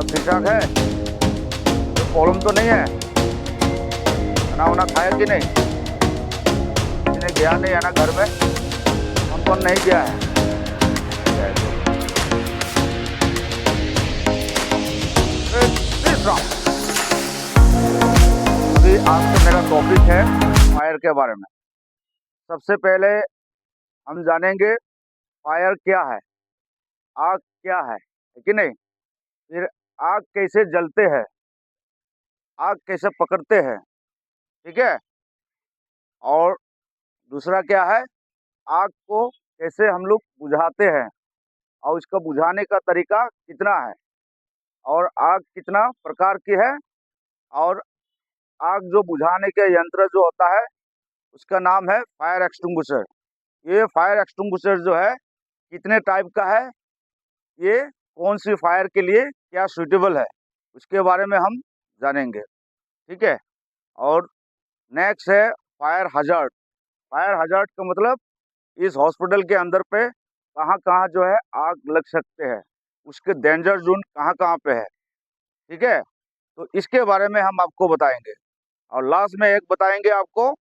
सब ठीक ठाक है? कोई प्रॉब्लम तो नहीं है? खाना वाना खाया कि नहीं? किसी ने गया नहीं है ना घर में? कौन कौन नहीं गया है? जय गुरु। श्री राम। अभी आज का मेरा टॉपिक है फायर के बारे में। सबसे पहले हम जानेंगे फायर क्या है, आग क्या है कि नहीं? फिर आग कैसे जलते हैं, आग कैसे पकड़ते हैं, ठीक है? और दूसरा क्या है, आग को कैसे हम लोग बुझाते हैं और इसका बुझाने का तरीका कितना है, और आग कितना प्रकार की है, और आग जो बुझाने के यंत्र जो होता है उसका नाम है फायर एक्सटिंग्विशर। ये फायर एक्सटिंग्विशर जो है कितने टाइप का है, ये कौन सी फायर के लिए क्या सूटेबल है, उसके बारे में हम जानेंगे, ठीक है? और नेक्स्ट है फायर हजार्ड। फायर हजार्ड का मतलब इस हॉस्पिटल के अंदर पे कहाँ कहाँ जो है आग लग सकते हैं, उसके डेंजर जोन कहाँ कहाँ पे है, ठीक है? तो इसके बारे में हम आपको बताएंगे। और लास्ट में एक बताएंगे आपको,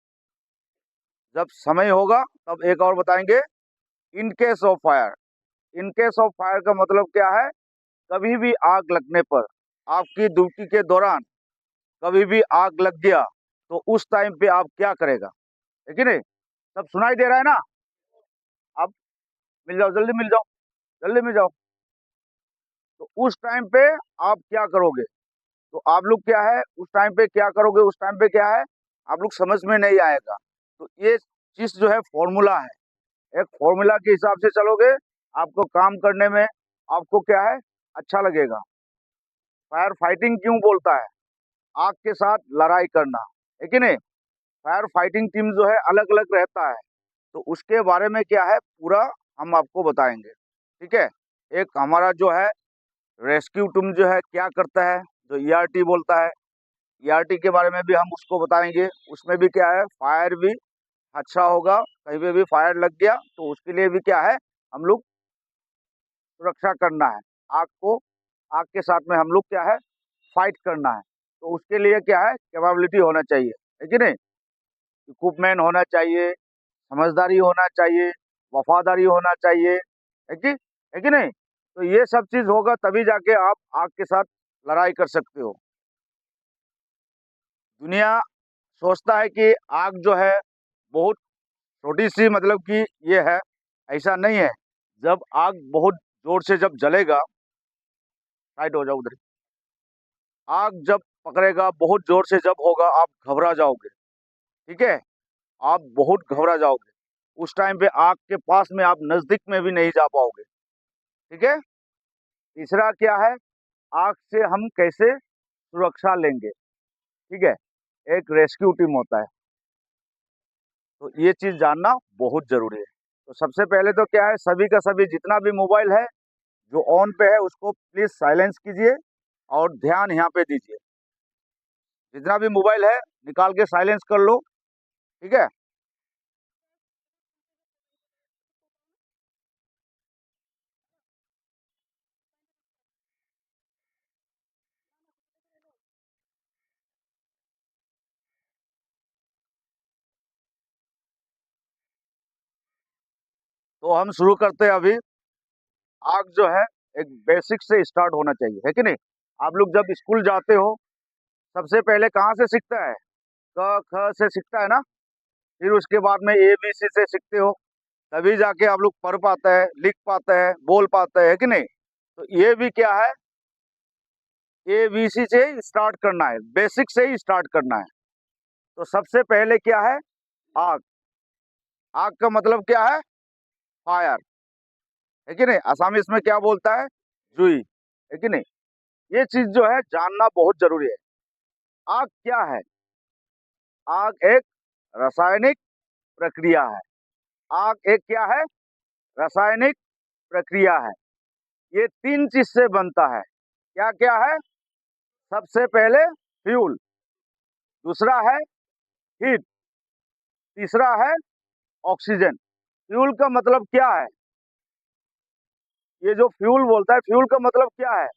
जब समय होगा तब एक और बताएंगे, in case of fire. In case of fire का मतलब क्या है, कभी भी आग लगने पर, आपकी ड्यूटी के दौरान कभी भी आग लग गया तो उस टाइम पे आप क्या करेगा, है कि नहीं? सब सुनाई दे रहा है ना? आप मिल जाओ, जल्दी मिल जाओ, जल्दी मिल जाओ। तो उस टाइम पे आप क्या करोगे? तो आप लोग क्या है उस टाइम पे क्या करोगे, उस टाइम पे क्या है आप लोग समझ में नहीं आएगा। तो ये चीज जो है फॉर्मूला है, एक फॉर्मूला के हिसाब से चलोगे, आपको काम करने में आपको क्या है अच्छा लगेगा। फायर फाइटिंग क्यों बोलता है? आग के साथ लड़ाई करना, है कि नहीं? फायर फाइटिंग टीम जो है अलग अलग रहता है, तो उसके बारे में क्या है पूरा हम आपको बताएंगे, ठीक है? एक हमारा जो है रेस्क्यू टीम जो है क्या करता है, जो ईआरटी बोलता है, ईआरटी के बारे में भी हम उसको बताएंगे। उसमें भी क्या है फायर भी अच्छा होगा, कहीं पे भी फायर लग गया तो उसके लिए भी क्या है हम लोग सुरक्षा करना है, आग को, आग के साथ में हम लोग क्या है फाइट करना है। तो उसके लिए क्या है कैपेबिलिटी होना चाहिए, है कि नहीं? इक्विपमेंट होना चाहिए, समझदारी होना चाहिए, वफादारी होना चाहिए, है कि नहीं? तो ये सब चीज होगा तभी जाके आप आग के साथ लड़ाई कर सकते हो। दुनिया सोचता है कि आग जो है बहुत छोटी सी मतलब कि ये है, ऐसा नहीं है। जब आग बहुत जोर से जब जलेगा, साइड हो जाओ उधर, आग जब पकड़ेगा बहुत जोर से जब होगा आप घबरा जाओगे, ठीक है? आप बहुत घबरा जाओगे, उस टाइम पे आग के पास में आप नजदीक में भी नहीं जा पाओगे, ठीक है? तीसरा क्या है, आग से हम कैसे सुरक्षा लेंगे, ठीक है? एक रेस्क्यू टीम होता है, तो ये चीज जानना बहुत जरूरी है। तो सबसे पहले तो क्या है, सभी का सभी जितना भी मोबाइल है जो ऑन पे है उसको प्लीज साइलेंस कीजिए और ध्यान यहाँ पे दीजिए। जितना भी मोबाइल है निकाल के साइलेंस कर लो, ठीक है? तो हम शुरू करते हैं अभी। आग जो है एक बेसिक से स्टार्ट होना चाहिए, है कि नहीं? आप लोग जब स्कूल जाते हो सबसे पहले कहाँ से सीखता है? क ख से सीखता है ना? फिर उसके बाद में ए बी सी से सीखते हो, तभी जाके आप लोग पढ़ पाते हैं, लिख पाते हैं, बोल पाते हैं, है कि नहीं? तो ये भी क्या है, ए बी सी से स्टार्ट करना है, बेसिक से ही स्टार्ट करना है। तो सबसे पहले क्या है, आग। आग का मतलब क्या है, फायर, है कि नहीं? आसामी में क्या बोलता है, जुई, है कि नहीं? ये चीज जो है जानना बहुत जरूरी है। आग क्या है? आग एक रासायनिक प्रक्रिया है। आग एक क्या है, रासायनिक प्रक्रिया है। ये तीन चीज से बनता है। क्या क्या है? सबसे पहले फ्यूल, दूसरा है हीट, तीसरा है ऑक्सीजन। फ्यूल का मतलब क्या है? ये जो फ्यूल बोलता है, फ्यूल का मतलब क्या है?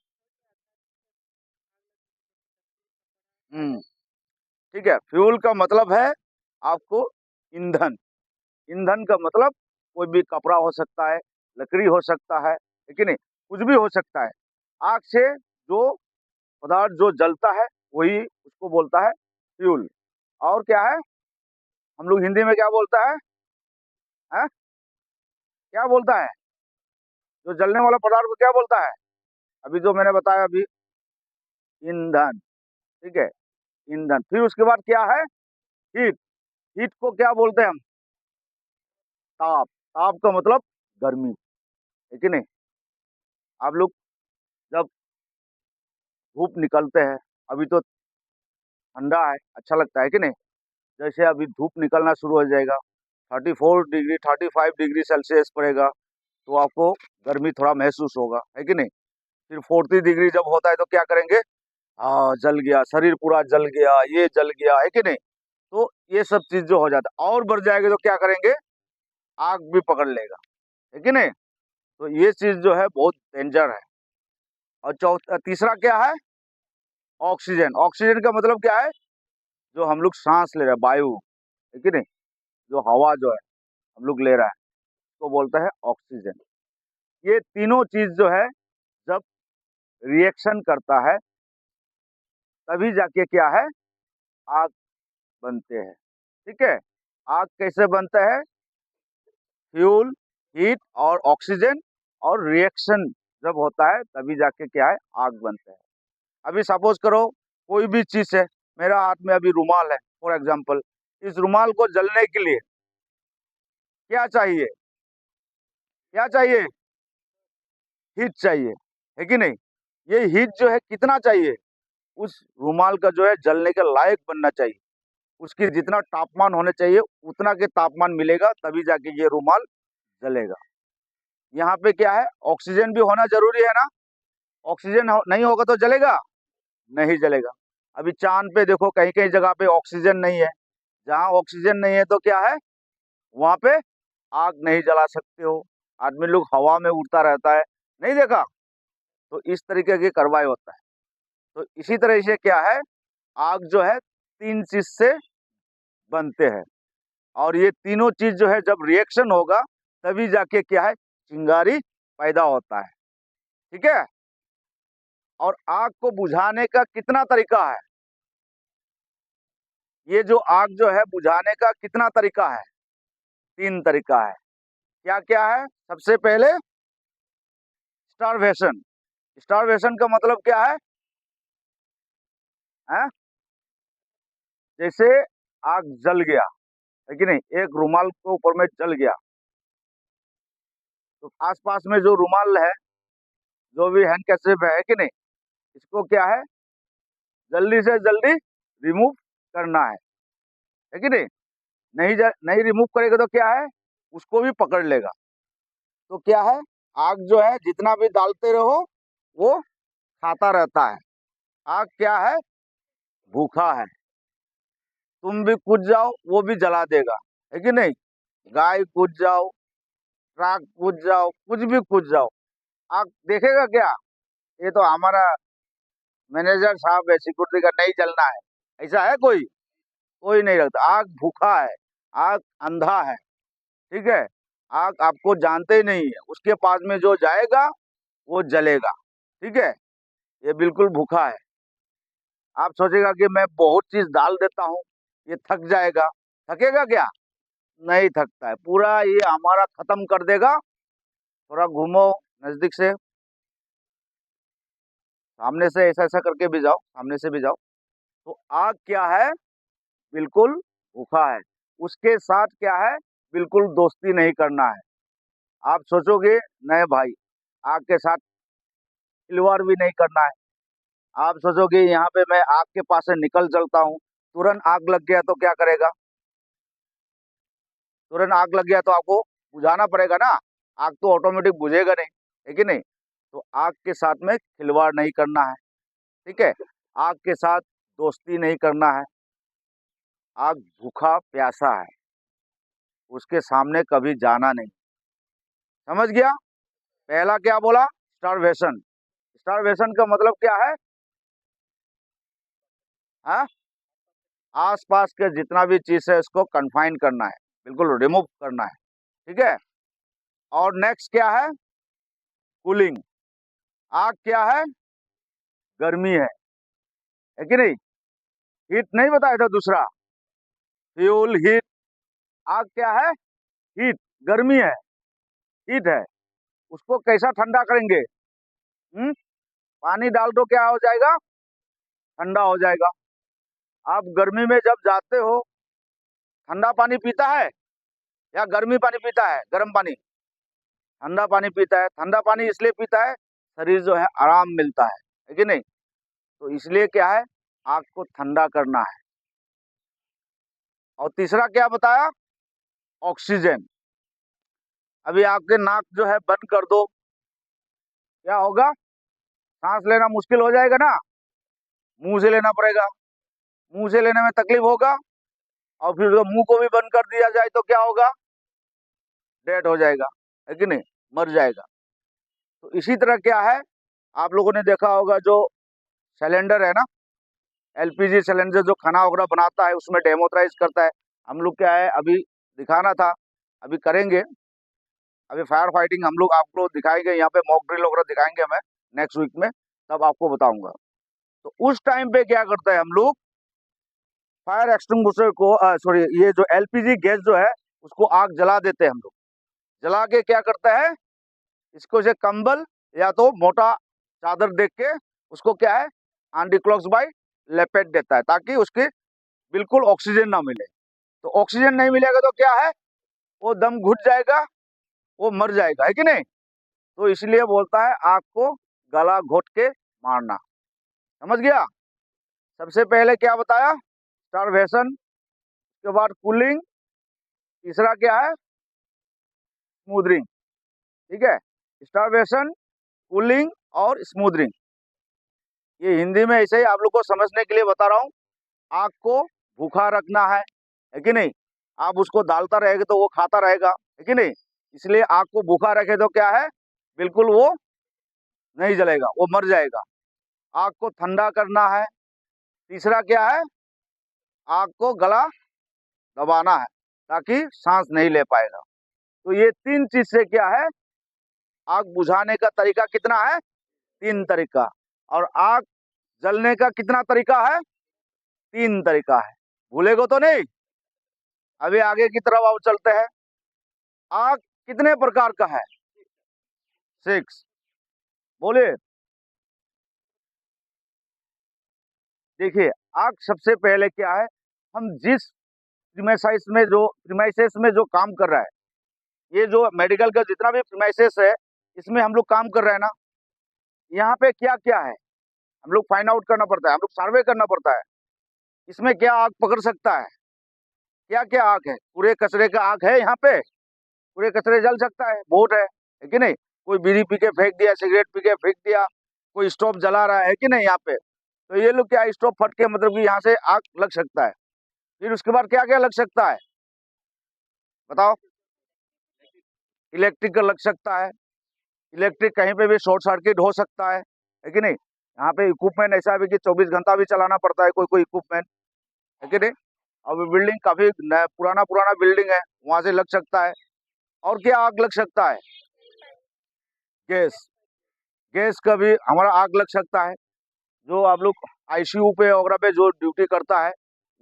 हम्म, ठीक है। फ्यूल का मतलब है आपको ईंधन। ईंधन का मतलब कोई भी कपड़ा हो सकता है, लकड़ी हो सकता है कि नहीं, कुछ भी हो सकता है। आग से जो पदार्थ जो जलता है वही उसको बोलता है फ्यूल। और क्या है, हम लोग हिंदी में क्या बोलता है? क्या बोलता है? जो जलने वाला पदार्थ को क्या बोलता है? अभी जो मैंने बताया अभी, ईंधन। ठीक है, ईंधन। फिर उसके बाद क्या है? हीट। हीट को क्या बोलते हैं हम? ताप। ताप का मतलब गर्मी, है कि नहीं। आप लोग जब धूप निकलते हैं, अभी तो ठंडा है, अच्छा लगता है कि नहीं। जैसे अभी धूप निकलना शुरू हो जाएगा, 34 डिग्री 35 डिग्री सेल्सियस पड़ेगा, तो आपको गर्मी थोड़ा महसूस होगा, है कि नहीं। फिर 40 डिग्री जब होता है तो क्या करेंगे? हाँ, जल गया, शरीर पूरा जल गया, ये जल गया, है कि नहीं। तो ये सब चीज जो हो जाता है, और बढ़ जाएगी तो क्या करेंगे? आग भी पकड़ लेगा, है कि नहीं। तो ये चीज जो है बहुत डेंजर है। और चौथा तीसरा क्या है? ऑक्सीजन। ऑक्सीजन का मतलब क्या है? जो हम लोग सांस ले रहे हैं, वायु, है कि नहीं, जो हवा जो है हम लोग ले रहा है, तो बोलता है ऑक्सीजन। ये तीनों चीज जो है जब रिएक्शन करता है तभी जाके क्या है? आग बनते हैं। ठीक है। आग कैसे बनता है? फ्यूल, हीट और ऑक्सीजन, और रिएक्शन जब होता है तभी जाके क्या है? आग बनता है। अभी सपोज करो कोई भी चीज है, मेरा हाथ में अभी रुमाल है फॉर एग्जाम्पल, इस रुमाल को जलने के लिए क्या चाहिए? क्या चाहिए? हीट चाहिए, है कि नहीं। ये हीट जो है कितना चाहिए? उस रुमाल का जो है जलने के लायक बनना चाहिए, उसकी जितना तापमान होने चाहिए उतना के तापमान मिलेगा तभी जाके ये रुमाल जलेगा। यहाँ पे क्या है? ऑक्सीजन भी होना जरूरी है ना। ऑक्सीजन नहीं होगा तो जलेगा? नहीं जलेगा। अभी चांद पे देखो, कहीं कहीं जगह पे ऑक्सीजन नहीं है। जहाँ ऑक्सीजन नहीं है तो क्या है? वहां पे आग नहीं जला सकते हो। आदमी लोग हवा में उड़ता रहता है, नहीं देखा? तो इस तरीके की कार्रवाई होता है। तो इसी तरह से क्या है, आग जो है तीन चीज से बनते हैं, और ये तीनों चीज जो है जब रिएक्शन होगा तभी जाके क्या है? चिंगारी पैदा होता है। ठीक है। और आग को बुझाने का कितना तरीका है? ये जो आग जो है बुझाने का कितना तरीका है? तीन तरीका है। क्या क्या है? सबसे पहले स्टारवेशन। स्टारवेशन का मतलब क्या है? जैसे आग जल गया, है कि नहीं, एक रुमाल के ऊपर में जल गया, तो आसपास में जो रुमाल है, जो भी हैंडकरचिप है कि नहीं, इसको क्या है? जल्दी से जल्दी रिमूव करना है कि नहीं। नहीं रिमूव करेगा तो क्या है? उसको भी पकड़ लेगा। तो क्या है? आग जो है जितना भी डालते रहो वो खाता रहता है। आग क्या है? भूखा है। तुम भी कूद जाओ वो भी जला देगा, है कि नहीं। गाय कूद जाओ, ट्रक कूद जाओ, कुछ भी कूद जाओ, आग देखेगा क्या? ये तो हमारा मैनेजर साहब है सिक्योरिटी का, नहीं जलना है, ऐसा है कोई? कोई नहीं रखता। आग भूखा है, आग अंधा है। ठीक है। आग आपको जानते ही नहीं है, उसके पास में जो जाएगा वो जलेगा। ठीक है। ये बिल्कुल भूखा है। आप सोचेगा कि मैं बहुत चीज डाल देता हूँ, ये थक जाएगा। थकेगा क्या? नहीं थकता है, पूरा ये हमारा खत्म कर देगा। थोड़ा घूमो नजदीक से, सामने से ऐसा ऐसा करके भी जाओ, सामने से भी जाओ। तो आग क्या है? बिल्कुल भूखा है। उसके साथ क्या है? बिल्कुल दोस्ती नहीं करना है। आप सोचोगे नहीं भाई, आग के साथ खिलवाड़ भी नहीं करना है। आप सोचोगे यहाँ पे मैं आग के पास से निकल चलता हूँ, तुरंत आग लग गया तो क्या करेगा? तुरंत आग लग गया तो आपको बुझाना पड़ेगा ना। आग तो ऑटोमेटिक बुझेगा नहीं, है कि नहीं। तो आग के साथ में खिलवाड़ नहीं करना है। ठीक है। आग के साथ दोस्ती नहीं करना है। आग भूखा प्यासा है, उसके सामने कभी जाना नहीं। समझ गया? पहला क्या बोला? स्टारवेशन। स्टारवेशन का मतलब क्या है? हाँ, आसपास के जितना भी चीज है उसको कन्फाइन करना है, बिल्कुल रिमूव करना है, ठीक है। और नेक्स्ट क्या है? कूलिंग। आग क्या है? गर्मी है कि नहीं? हीट नहीं बताया था दूसरा, फ्यूल हीट। आग क्या है? हीट, गर्मी है, हीट है। उसको कैसा ठंडा करेंगे? पानी डाल दो, क्या हो जाएगा? ठंडा हो जाएगा। आप गर्मी में जब जाते हो, ठंडा पानी पीता है या गर्मी पानी पीता है? गर्म पानी। ठंडा पानी पीता है। ठंडा पानी इसलिए पीता है, शरीर जो है आराम मिलता है कि नहीं? तो इसलिए क्या है, आग को ठंडा करना है। और तीसरा क्या बताया? ऑक्सीजन। अभी आपके नाक जो है बंद कर दो, क्या होगा? सांस लेना मुश्किल हो जाएगा ना, मुंह से लेना पड़ेगा। मुंह से लेने में तकलीफ होगा, और फिर मुंह को भी बंद कर दिया जाए तो क्या होगा? डेड हो जाएगा, है कि नहीं? मर जाएगा। तो इसी तरह क्या है, आप लोगों ने देखा होगा जो सिलेंडर है ना, एलपीजी सिलेंडर जो खाना वगैरह बनाता है उसमें डेमोथराइज करता है। हम लोग क्या है, अभी दिखाना था, अभी करेंगे। अभी फायर फाइटिंग हम लोग आपको दिखाएंगे, यहाँ पे मॉक ड्रिल वगैरह दिखाएंगे हमें नेक्स्ट वीक में, तब आपको बताऊंगा। तो उस टाइम पे क्या करते हैं हम लोग, फायर एक्सटिंग्विशर को, सॉरी, ये जो एलपीजी गैस जो है उसको आग जला देते हैं हम लोग। जला के क्या करते हैं, इसको से कंबल या तो मोटा चादर देख के उसको क्या है, एंटी क्लॉक्स बाय लपेट देता है, ताकि उसके बिल्कुल ऑक्सीजन ना मिले। तो ऑक्सीजन नहीं मिलेगा तो क्या है, वो दम घुट जाएगा, वो मर जाएगा, है कि नहीं? तो इसलिए बोलता है आग को गला घोट के मारना। समझ गया? सबसे पहले क्या बताया? स्टारवेशन, उसके बाद कूलिंग, तीसरा क्या है? स्मूदरिंग। ठीक है, स्टारवेशन, कूलिंग और स्मूदरिंग। ये हिंदी में ऐसे ही आप लोग को समझने के लिए बता रहा हूँ। आग को भूखा रखना है कि नहीं? आप उसको डालता रहेगा तो वो खाता रहेगा, है कि नहीं? इसलिए आग को भूखा रखे तो क्या है, बिल्कुल वो नहीं जलेगा, वो मर जाएगा। आग को ठंडा करना है। तीसरा क्या है, आग को गला दबाना है, ताकि सांस नहीं ले पाएगा। तो ये तीन चीज से क्या है, आग बुझाने का तरीका कितना है? तीन तरीका। और आग जलने का कितना तरीका है? तीन तरीका है। भूलेगो तो नहीं? अभी आगे की तरफ आओ, चलते हैं। आग कितने प्रकार का है? 6। बोलिए। देखिए, आग सबसे पहले क्या है, हम जिस प्रीमाइसेस में जो काम कर रहा है, ये जो मेडिकल का जितना भी प्रीमाइसेस है, इसमें हम लोग काम कर रहे हैं ना, यहाँ पे क्या क्या है, हम लोग फाइंड आउट करना पड़ता है, हम लोग सर्वे करना पड़ता है। इसमें क्या आग पकड़ सकता है, क्या क्या आग है? पूरे कचरे का आग है यहाँ पे, पूरे कचरे जल सकता है, बहुत है कि नहीं? कोई बीड़ी पी के फेंक दिया, सिगरेट पी के फेंक दिया, कोई स्टोव जला रहा है कि नहीं यहाँ पे, तो ये लोग क्या, स्टोव फट के मतलब कि यहाँ से आग लग सकता है। फिर उसके बाद क्या क्या लग सकता है, बताओ? इलेक्ट्रिक लग सकता है। इलेक्ट्रिक कहीं पे भी शॉर्ट सर्किट हो सकता है कि नहीं? यहाँ पे इक्विपमेंट ऐसा भी कि 24 घंटा भी चलाना पड़ता है कोई कोई इक्विपमेंट, है कि नहीं? अब बिल्डिंग काफी पुराना पुराना बिल्डिंग है, वहां से लग सकता है। और क्या आग लग सकता है? गैस। गैस का भी हमारा आग लग सकता है। जो आप लोग आईसीयू पे वगैरह पे जो ड्यूटी करता है,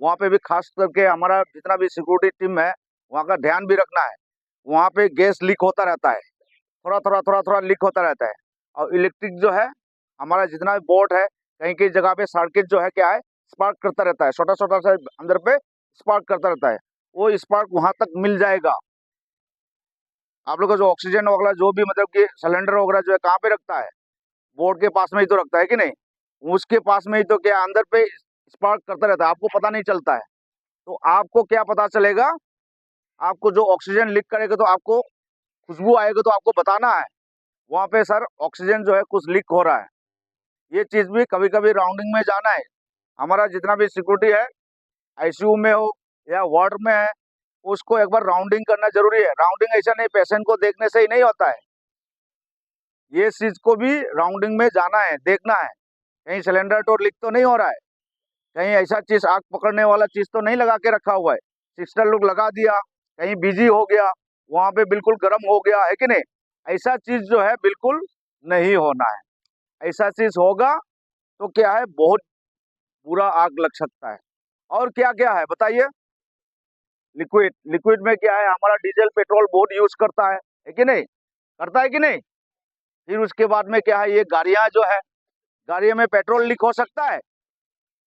वहाँ पे भी खास करके हमारा जितना भी सिक्योरिटी टीम है, वहाँ का ध्यान भी रखना है। वहाँ पे गैस लीक होता रहता है, थोड़ा थोड़ा लीक होता रहता है। और इलेक्ट्रिक जो है, हमारा जितना भी बोर्ड है, कहीं कहीं जगह पे सर्किट जो है क्या है, स्पार्क करता रहता है, छोटा छोटा सा अंदर पे स्पार्क करता रहता है। वो स्पार्क वहां तक मिल जाएगा। आप लोग का जो ऑक्सीजन वगैरह जो भी मतलब कि सिलेंडर वगैरह जो है कहाँ पे रखता है, बोर्ड के पास में ही तो रखता है कि नहीं? उसके पास में ही तो क्या अंदर पे स्पार्क करता रहता है, आपको पता नहीं चलता है। तो आपको क्या पता चलेगा, आपको जो ऑक्सीजन लीक करेगा तो आपको खुशबू आएगा तो आपको बताना है, वहाँ पे सर ऑक्सीजन जो है कुछ लीक हो रहा है। ये चीज भी कभी कभी राउंडिंग में जाना है। हमारा जितना भी सिक्योरिटी है, आईसीयू में हो या वार्ड में है, उसको एक बार राउंडिंग करना जरूरी है। राउंडिंग ऐसा नहीं पेशेंट को देखने से ही नहीं होता है, ये चीज को भी राउंडिंग में जाना है, देखना है कहीं सिलेंडर तो लीक तो नहीं हो रहा है। कहीं ऐसा चीज आग पकड़ने वाला चीज तो नहीं लगा के रखा हुआ है, सिस्टर लोग लगा दिया, कहीं बिजी हो गया, वहां पे बिल्कुल गर्म हो गया है कि नहीं। ऐसा चीज जो है बिल्कुल नहीं होना है। ऐसा चीज होगा तो क्या है, बहुत बुरा आग लग सकता है। और क्या क्या है बताइए। लिक्विड, लिक्विड में क्या है, हमारा डीजल पेट्रोल बहुत यूज करता है कि नहीं, करता है कि नहीं। फिर उसके बाद में क्या है, ये गाड़ियां जो है, गाड़ियों में पेट्रोल लीक हो सकता है,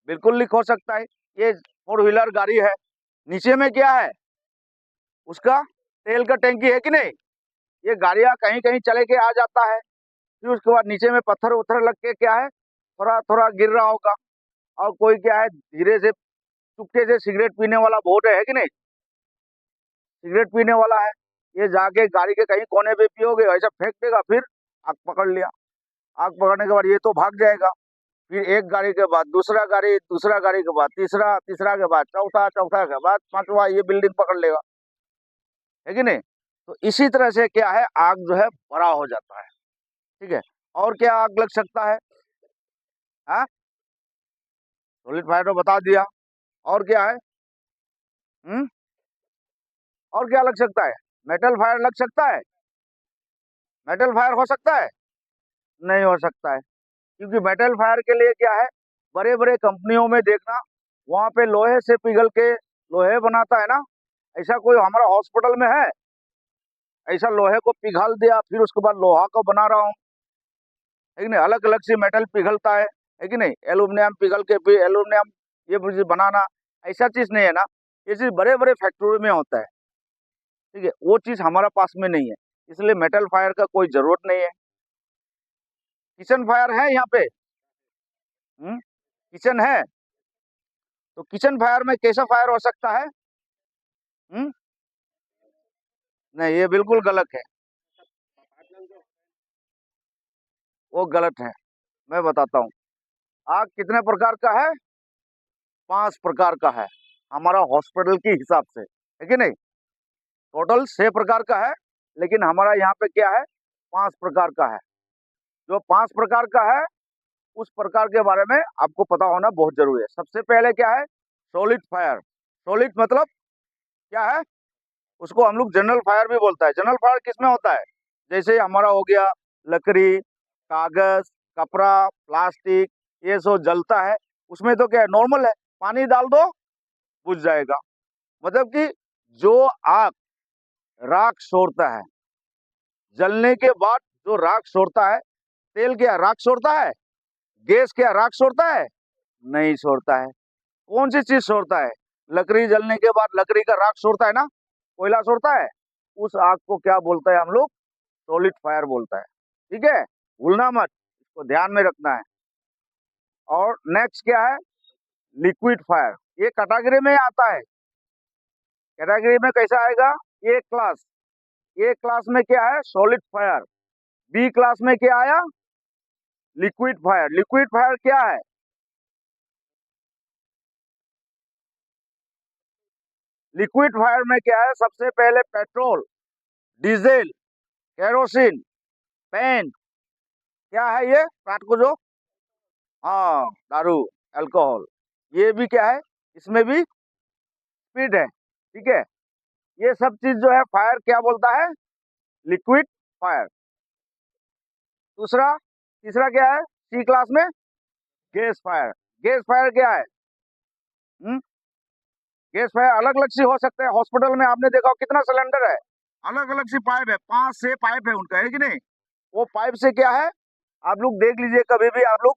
बिल्कुल लीक हो सकता है। ये 4 व्हीलर गाड़ी है, नीचे में क्या है, उसका तेल का टैंकी है कि नहीं। ये गाड़ियां कहीं कहीं चले के आ जाता है, फिर उसके बाद नीचे में पत्थर उथर लग के क्या है, थोड़ा थोड़ा गिर रहा होगा। और कोई क्या है, धीरे से चुपके से सिगरेट पीने वाला बहुत है कि नहीं, सिगरेट पीने वाला है, ये जाके गाड़ी के कहीं कोने पे पियोगे, ऐसा फेंक देगा, फिर आग पकड़ लिया। आग पकड़ने के बाद ये तो भाग जाएगा, फिर एक गाड़ी के बाद दूसरा गाड़ी, दूसरा गाड़ी के बाद तीसरा, तीसरा के बाद चौथा, चौथा के बाद पांचवा, ये बिल्डिंग पकड़ लेगा, है कि नहीं। तो इसी तरह से क्या है, आग जो है बड़ा हो जाता है। ठीक है, और क्या आग लग सकता है, हाँ, सॉलिड फायर तो बता दिया। और क्या है, हम्म, और क्या लग सकता है, मेटल फायर लग सकता है, मेटल फायर हो सकता है, नहीं हो सकता है। क्योंकि मेटल फायर के लिए क्या है, बड़े बड़े कंपनियों में देखना, वहां पे लोहे से पिघल के लोहे बनाता है ना, ऐसा कोई हमारा हॉस्पिटल में है, ऐसा लोहे को पिघल दिया फिर उसके बाद लोहा को बना रहा हूँ, है कि नहीं। अलग अलग से मेटल पिघलता है कि नहीं, एल्यूमिनियम पिघल के फिर एल्यूमिनियम ये चीज बनाना, ऐसा चीज नहीं है ना। ये चीज बड़े बड़े फैक्ट्री में होता है, ठीक है, वो चीज हमारा पास में नहीं है, इसलिए मेटल फायर का कोई जरूरत नहीं है। किचन फायर है यहाँ पे, किचन है, तो किचन फायर में कैसा फायर हो सकता है, हम्म, नहीं ये बिल्कुल गलत है, वो गलत है। मैं बताता हूँ, आग कितने प्रकार का है, 5 प्रकार का है, हमारा हॉस्पिटल के हिसाब से, है कि नहीं। टोटल 6 प्रकार का है, लेकिन हमारा यहाँ पे क्या है, 5 प्रकार का है। जो 5 प्रकार का है, उस प्रकार के बारे में आपको पता होना बहुत जरूरी है। सबसे पहले क्या है, सॉलिड फायर। सॉलिड मतलब क्या है, उसको हम लोग जनरल फायर भी बोलता है। जनरल फायर किसमें होता है, जैसे हमारा हो गया लकड़ी, कागज, कपड़ा, प्लास्टिक, ये सब जलता है, उसमें तो क्या है, नॉर्मल है, पानी डाल दो बुझ जाएगा। मतलब कि जो आग राख छोड़ता है, जलने के बाद जो राख छोड़ता है, तेल क्या राख छोड़ता है, गैस क्या राख छोड़ता है, नहीं छोड़ता है। कौन सी चीज छोड़ता है, लकड़ी जलने के बाद लकड़ी का राख छोड़ता है ना, कोयला छोड़ता है, उस आग को क्या बोलता है हम लोग, सॉलिड फायर बोलता है। ठीक है, भूलना मत, इसको ध्यान में रखना है। और नेक्स्ट क्या है, लिक्विड फायर, ये कैटेगरी में आता है। कैटेगरी में कैसा आएगा, ए क्लास, ए क्लास में क्या है, सॉलिड फायर। बी क्लास में क्या आया, लिक्विड फायर। लिक्विड फायर क्या है, लिक्विड फायर में क्या है, सबसे पहले पेट्रोल, डीजल, केरोसिन, पेंट, क्या है ये रात को जो, हाँ दारू, अल्कोहल, ये भी क्या है, इसमें भी स्पीड है। ठीक है, ये सब चीज जो है फायर क्या बोलता है, लिक्विड फायर। दूसरा, तीसरा क्या है, सी क्लास में गैस फायर। गैस फायर क्या है, हम्म, गैस फायर अलग अलग सी हो सकते हैं। हॉस्पिटल में आपने देखा हो, कितना सिलेंडर है, अलग अलग सी पाइप है, 5 6 पाइप है उनका, है कि नहीं। वो पाइप से क्या है, आप लोग देख लीजिए कभी भी आप लोग,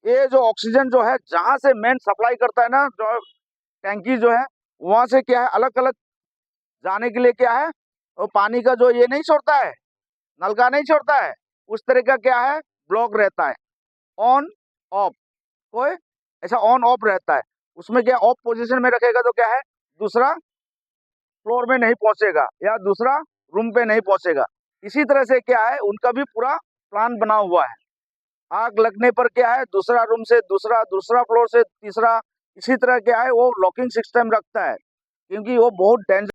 ये जो ऑक्सीजन जो है जहां से मेन सप्लाई करता है ना, जो टैंकी जो है, वहां से क्या है, अलग अलग जाने के लिए क्या है, वो पानी का जो ये नहीं छोड़ता है, नलका नहीं छोड़ता है, उस तरह का क्या है, ब्लॉक रहता है, ऑन ऑफ, कोई ऐसा ऑन ऑफ रहता है। उसमें क्या ऑफ पोजीशन में रखेगा तो क्या है, दूसरा फ्लोर में नहीं पहुंचेगा या दूसरा रूम पे नहीं पहुंचेगा। इसी तरह से क्या है, उनका भी पूरा प्लान बना हुआ है। आग लगने पर क्या है, दूसरा रूम से दूसरा, दूसरा फ्लोर से तीसरा, इसी तरह क्या है, वो लॉकिंग सिस्टम रखता है, क्योंकि वो बहुत डेंजर